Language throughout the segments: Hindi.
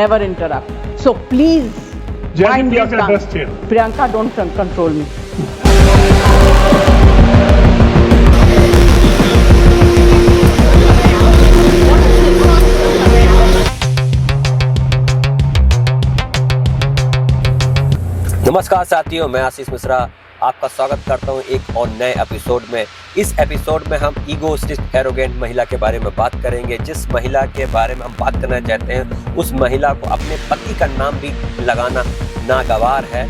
never interrupt. So please mind these guns. Priyanka, don't control me. नमस्कार साथियों, मैं आशीष मिश्रा आपका स्वागत करता हूं एक और नए एपिसोड में। इस एपिसोड में हम ईगोइस्टिक एरोगेंट महिला के बारे में बात करेंगे। जिस महिला के बारे में हम बात करना चाहते हैं उस महिला को अपने पति का नाम भी लगाना नागवार है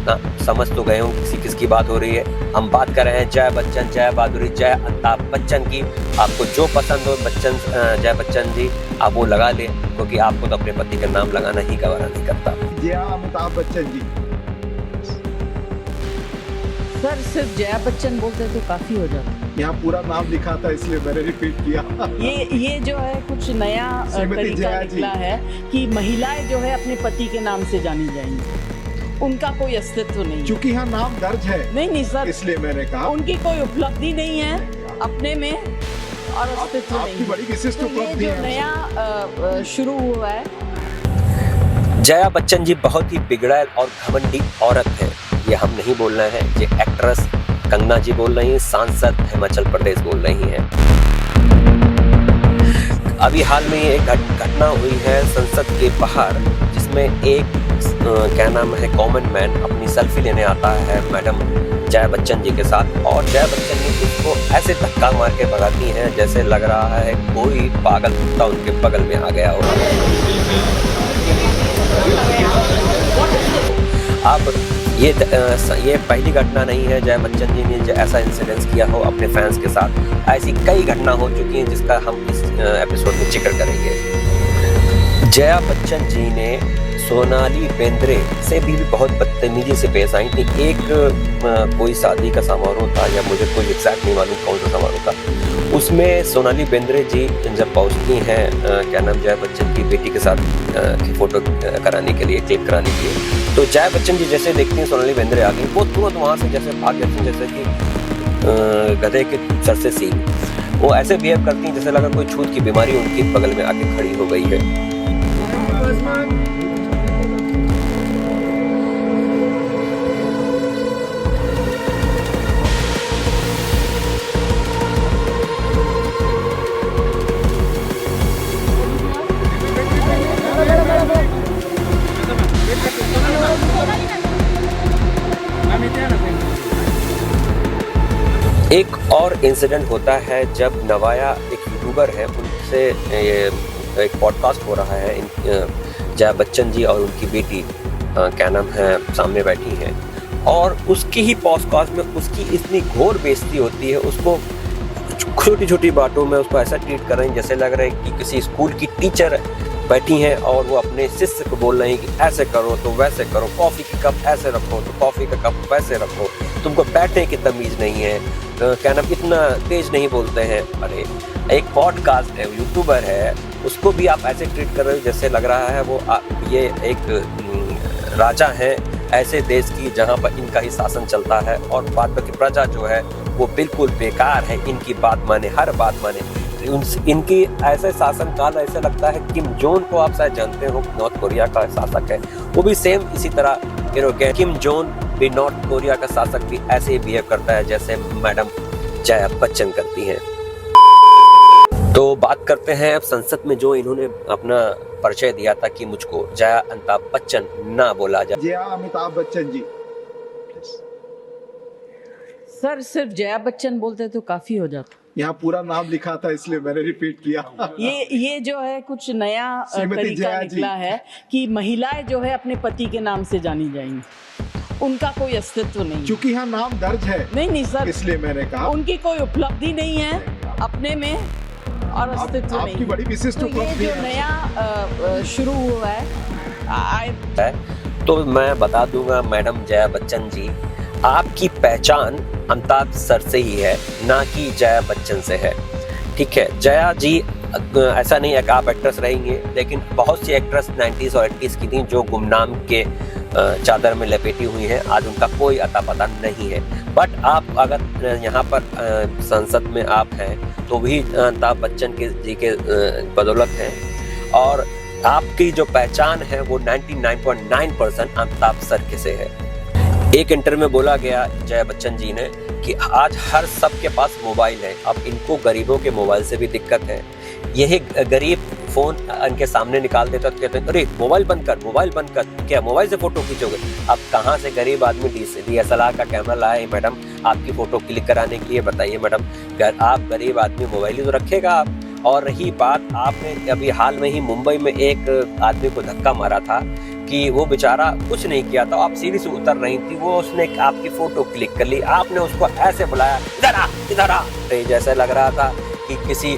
ना। समझ तो गए हो किसकी बात हो रही है। हम बात कर रहे हैं जया बच्चन, जया बहादुरी, जया अमिताभ बच्चन की। आपको जो पसंद हो जया बच्चन जी आप वो लगा ले, क्योंकि आपको तो अपने पति का नाम लगाना ही गवारा नहीं करता। जया अमिताभ बच्चन जी। सर सिर्फ जया बच्चन बोलते तो काफी हो जाता। यहाँ पूरा नाम लिखा था इसलिए मैंने रिपीट किया। ये जो है कुछ नया तरीका निकला है कि महिलाएं जो है अपने पति के नाम से जानी जाएंगी, उनका कोई अस्तित्व नहीं। क्योंकि यहाँ नाम दर्ज है। नहीं सर, इसलिए मैंने कहा उनकी कोई उपलब्धि नहीं है अपने में और अस्तित्व नहीं। आपकी बड़ी विशिष्ट उपलब्धि है। जो नया शुरू हुआ है। जया बच्चन जी बहुत ही बिगड़ैल और घमंडी औरत है। ये हम नहीं बोल रहे हैं, ये एक्ट्रेस कंगना जी बोल रही हैं, सांसद हिमाचल प्रदेश बोल रही हैं। अभी हाल में एक घटना हुई है संसद के बाहर, जिसमें एक क्या नाम है कॉमन मैन अपनी सेल्फी लेने आता है मैडम जया बच्चन जी के साथ, और जया बच्चन जी उसको ऐसे धक्का मार के भगाती हैं जैसे लग रहा है कोई पागल कुत्ता उनके बगल में आ गया हो। अब ये पहली घटना नहीं है जया बच्चन जी ने ऐसा इंसिडेंस किया हो अपने फैंस के साथ। ऐसी कई घटना हो चुकी हैं जिसका हम इस एपिसोड में जिक्र करेंगे। जया बच्चन जी ने सोनाली बेंद्रे से भी बहुत बदतमीजी से पेश आई थी। एक कोई शादी का समारोह था या मुझे कोई एग्जैक्ट नहीं मालूम कौन सा समारोह था, उसमें सोनाली बेंद्रे जी जब पहुंचती हैं क्या नाम जया बच्चन की बेटी के साथ फोटो कराने के लिए, क्लिक कराने के लिए, तो जया बच्चन जी जैसे देखती हैं सोनाली बेंद्रे आ गई, वो तुरंत वहाँ से जैसे भाग जाती हैं जैसे कि गधे के सर से सींग। वो ऐसे बिहेव करती हैं जैसे लगा कोई छूत की बीमारी उनकी बगल में आके खड़ी हो गई है। एक और इंसिडेंट होता है जब नवाया एक यूट्यूबर है, उनसे एक पॉडकास्ट हो रहा है। जया बच्चन जी और उनकी बेटी क्या नाम है सामने बैठी हैं, और उसकी ही पॉडकास्ट में उसकी इतनी घोर बेइज्जती होती है। उसको छोटी छोटी बातों में उसको ऐसा ट्रीट कर रहे हैं जैसे लग रहा है कि किसी स्कूल की टीचर बैठी हैं और वो अपने शिष्य को बोल रहे हैं कि ऐसे करो तो वैसे करो, कॉफ़ी की कप ऐसे रखो तो कॉफ़ी का कप वैसे रखो, तुमको बैठने की तमीज़ नहीं है, क्या नाम इतना तेज नहीं बोलते हैं। अरे एक पॉडकास्ट है, यूट्यूबर है, उसको भी आप ऐसे ट्रीट कर रहे हो जैसे लग रहा है वो ये एक राजा है ऐसे देश की जहाँ पर इनका ही शासन चलता है, और बाद की प्रजा जो है वो बिल्कुल बेकार है, इनकी बात माने, हर बात माने। इनकी ऐसे शासन काल ऐसे लगता है किम जोन को आप शायद जानते हो, नॉर्थ कोरिया का शासक है, वो भी सेम इसी तरह किम जोन भी नॉर्थ कोरिया का शासक भी ऐसे ही बिहेव करता है जैसे मैडम जया बच्चन करती हैं। तो बात करते हैं अब संसद में जो इन्होंने अपना परिचय दिया था कि मुझको जया अमिताभ बच्चन ना बोला जाए। जया अमिताभ बच्चन जी। सर सिर्फ जया बच्चन बोलते तो काफी हो जाता। यहाँ पूरा नाम लिखा था इसलिए मैंने रिपीट किया। ये जो है कुछ नया तरीका निकला है कि महिलाएं जो है अपने पति के नाम से जानी जाएंगी, उनका कोई अस्तित्व नहीं। क्योंकि यहाँ नाम दर्ज है। नहीं सर, इसलिए मैंने कहा उनकी कोई उपलब्धि नहीं है अपने में और अस्तित्व नहीं। आपकी बड़ी विशिष्ट उपलब्धि है। जो नया शुरू हुआ है तो मैं बता दूंगा मैडम जया बच्चन जी, आपकी पहचान अमिताभ सर से ही है, ना कि जया बच्चन से है। ठीक है, जया जी ऐसा नहीं है कि आप एक्ट्रेस रहेंगे, लेकिन बहुत सी एक्ट्रेस 90s और 80s की थी जो गुमनाम के चादर में लपेटी हुई हैं, आज उनका कोई अता पता नहीं है। बट आप अगर यहाँ पर संसद में आप हैं तो भी अमिताभ बच्चन जी के बदौलत हैं। और आपकी जो पहचान है वो 99.9% अमिताभ सर के से है। एक इंटरव्यू में बोला गया जया बच्चन जी ने कि आज हर सबके पास मोबाइल है, अब इनको गरीबों के मोबाइल से भी दिक्कत है। यही गरीब फोन इनके सामने निकाल देता तो कहते हैं अरे मोबाइल बंद कर, क्या मोबाइल से फोटो खींचोगे? अब कहाँ से गरीब आदमी DSLR का कैमरा लाए मैडम आपकी फोटो क्लिक कराने के लिए? बताइए मैडम, आप गरीब आदमी मोबाइल ही तो रखेगा आप। और रही बात, आपने अभी हाल में ही मुंबई में एक आदमी को धक्का मारा था कि वो बेचारा कुछ नहीं किया था, आप सीढ़ी से उतर रही थी, वो उसने आपकी फोटो क्लिक कर ली, आपने उसको ऐसे बुलाया इधर आ। जैसे लग रहा था कि किसी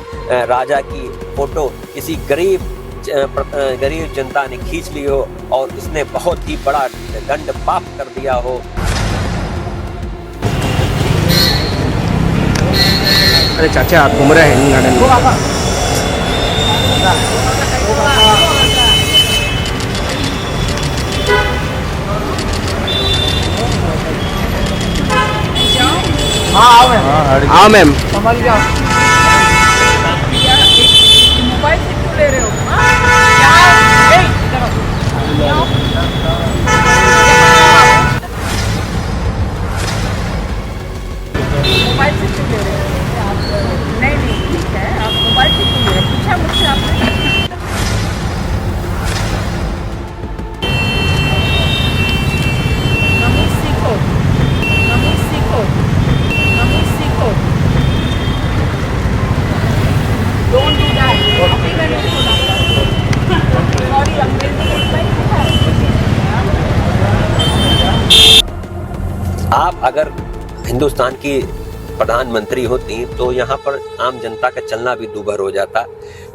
राजा की फोटो किसी गरीब जनता ने खींच ली हो और इसने बहुत ही बड़ा दंड पाप कर दिया हो। अरे चाचा आप घूम रहे हैं गार्डन में। हाँ मैम। मोबाइल से क्यों ले रहे हो? मोबाइल से क्यों ले रहे हो? नहीं ठीक है, आप मोबाइल से क्यों ले रहे हो? पूछा मुझसे आपने? Don't do that. अभी मैंने उसको डांटा। Sorry, आप अगर हिंदुस्तान की प्रधानमंत्री होती तो यहाँ पर आम जनता का चलना भी दूभर हो जाता।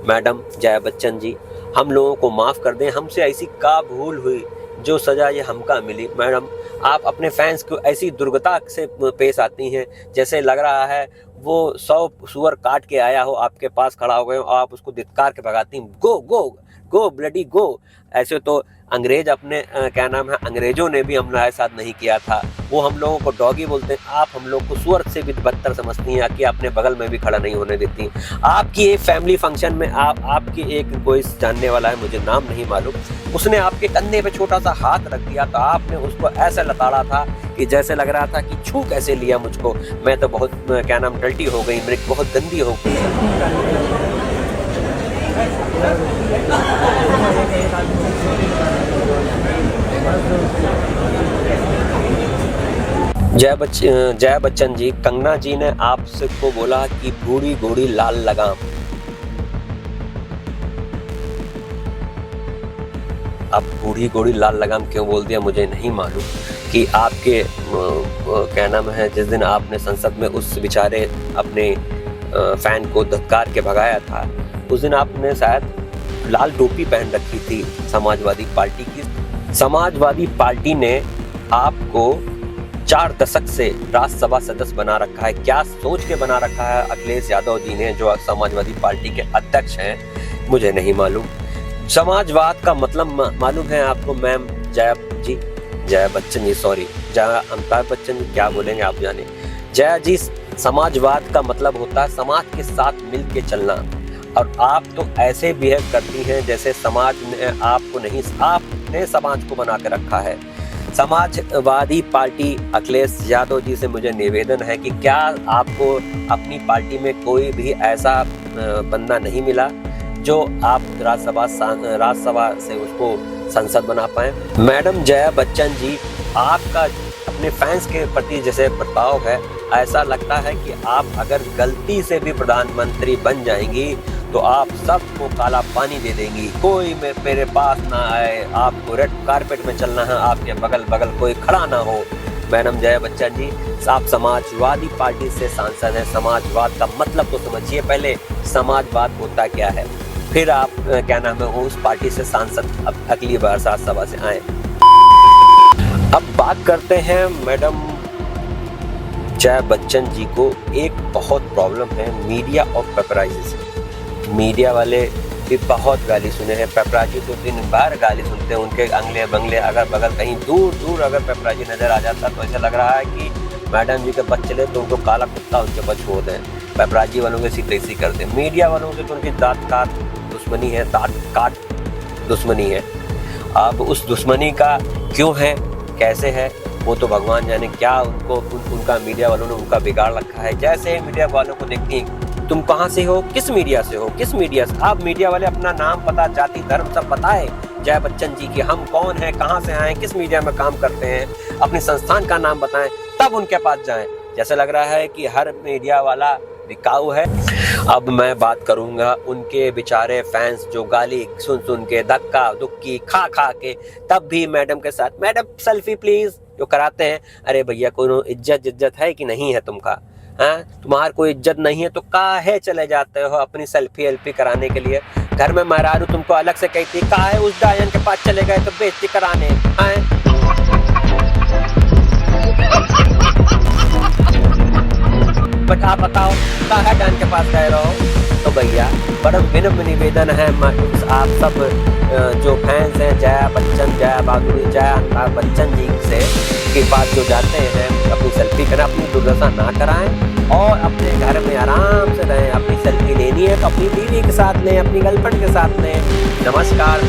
मैडम जया बच्चन जी, हम लोगों को माफ़ कर दें, हमसे ऐसी का भूल हुई जो सज़ा ये हमका मिली। मैडम आप अपने फैंस को ऐसी दुर्गता से पेश आती हैं जैसे लग रहा है वो 100 सुअर काट के आया हो, आपके पास खड़ा हो गए हो, आप उसको धिक्कार के भगाती हैं, गो गो गो ब्लडी गो। ऐसे तो अंग्रेज अपने अंग्रेजों ने भी हमारे साथ नहीं किया था, वो हम लोगों को डॉगी बोलते हैं, आप हम लोग को सुअर से भी बदतर समझती हैं कि अपने बगल में भी खड़ा नहीं होने देती। आपकी एक फैमिली फंक्शन में आपकी एक कोई जानने वाला है, मुझे नाम नहीं मालूम, उसने आपके कंधे पे छोटा सा हाथ रख दिया तो आपने उसको ऐसा लताड़ा था कि जैसे लग रहा था कि छू कैसे लिया मुझको, मैं तो बहुत डल्टी हो गई, मेरी बहुत गंदी हो गई। जया बच्चन जी, कंगना जी ने आपसे को बोला कि बूढ़ी घोड़ी लाल लगाम। अब बूढ़ी घोड़ी लाल लगाम क्यों बोल दिया मुझे नहीं मालूम। कि आपके क्या नाम है, जिस दिन आपने संसद में उस बेचारे अपने फैन को धक्कार के भगाया था, उस दिन आपने शायद लाल टोपी पहन रखी थी समाजवादी पार्टी की। समाजवादी पार्टी ने आपको 4 दशक से राज्यसभा सदस्य बना रखा है। क्या सोच के बना रखा है अखिलेश यादव जी ने, जो समाजवादी पार्टी के अध्यक्ष हैं, मुझे नहीं मालूम। समाजवाद का मतलब मालूम है आपको मैम जया बच्चन जी, सॉरी जया अमिताभ बच्चन जी, क्या बोलेंगे आप जाने। जया जी, समाजवाद का मतलब होता है समाज के साथ मिल के चलना, और आप तो ऐसे बिहेव करती हैं जैसे समाज ने आपको नहीं, आपने समाज को बना के रखा है। समाजवादी पार्टी अखिलेश यादव जी से मुझे निवेदन है कि क्या आपको अपनी पार्टी में कोई भी ऐसा बंदा नहीं मिला जो आप राज्यसभा से उसको संसद बना पाए। मैडम जया बच्चन जी, आपका अपने फैंस के प्रति जैसे बर्ताव है, ऐसा लगता है कि आप अगर गलती से भी प्रधानमंत्री बन जाएंगी तो आप सबको काला पानी दे देंगी, कोई मेरे पास ना आए, आपको रेड कारपेट में चलना है, आपके बगल कोई खड़ा ना हो। मैडम जया बच्चन जी, आप समाजवादी पार्टी से सांसद हैं, समाजवाद का मतलब तो समझिए पहले, समाजवाद होता क्या है, फिर आप क्या नाम है उस पार्टी से सांसद अब अगली बार राज्यसभा से आए। अब बात करते हैं मैडम जया बच्चन जी को एक बहुत प्रॉब्लम है मीडिया और पेपराइजी से। मीडिया वाले भी बहुत गाली सुने हैं, पेपराजी तो दिन भर गाली सुनते हैं, उनके अंगले बंगले अगर बगल कहीं दूर अगर पेपराजी नजर आ जाता तो ऐसा लग रहा है कि मैडम जी के बच चले तो उनको काला कुत्ता उनके बच छोड़ दें। पेपराजी वालों के सीक्रेसी कर दें, मीडिया वालों से तो उनकी दांत काट दुश्मनी है, दांत काट दुश्मनी है। अब उस दुश्मनी का क्यों है, कैसे है, वो तो भगवान जाने। क्या उनका मीडिया वालों ने उनका बिगाड़ रखा है। जैसे मीडिया वालों को देखती हैं, तुम कहाँ से हो, किस मीडिया से हो, किस मीडिया से। आप मीडिया वाले अपना नाम पता, जाति, धर्म सब पता है जया बच्चन जी की, हम कौन हैं, कहाँ से आए, किस मीडिया में काम करते हैं, अपने संस्थान का नाम बताएं, तब उनके पास जाएं। जैसे लग रहा है कि हर मीडिया वाला बिकाऊ है। अब मैं बात करूंगा उनके बेचारे फैंस जो गाली सुन के, धक्का धुक्की खा के, तब भी मैडम के साथ, मैडम सेल्फी प्लीज जो कराते हैं। अरे भैया, कोई इज्जत है कि नहीं है तुमका? तुम्हार कोई इज्जत नहीं है तो काहे चले जाते हो अपनी सेल्फी कराने के लिए? घर में महरारू तुमको अलग से कहती है, काहे उस डायन के पास चले गए तो बेइज्जती कराने हैं। बट आप बताओ, काहे डायन के पास गए रहो? तो भैया बड़ा विनम्र निवेदन है, आप सब जो फैंस हैं जया बच्चन, जया बहादुरी, जया बच्चन जी से के पास जो जाते हैं, अपनी सेल्फी करें, अपनी दुर्दशा ना कराएं और अपने घर में आराम से रहें। अपनी सेल्फी लेनी है तो अपनी बीवी के साथ लें, अपनी गर्लफ्रेंड के साथ लें। नमस्कार।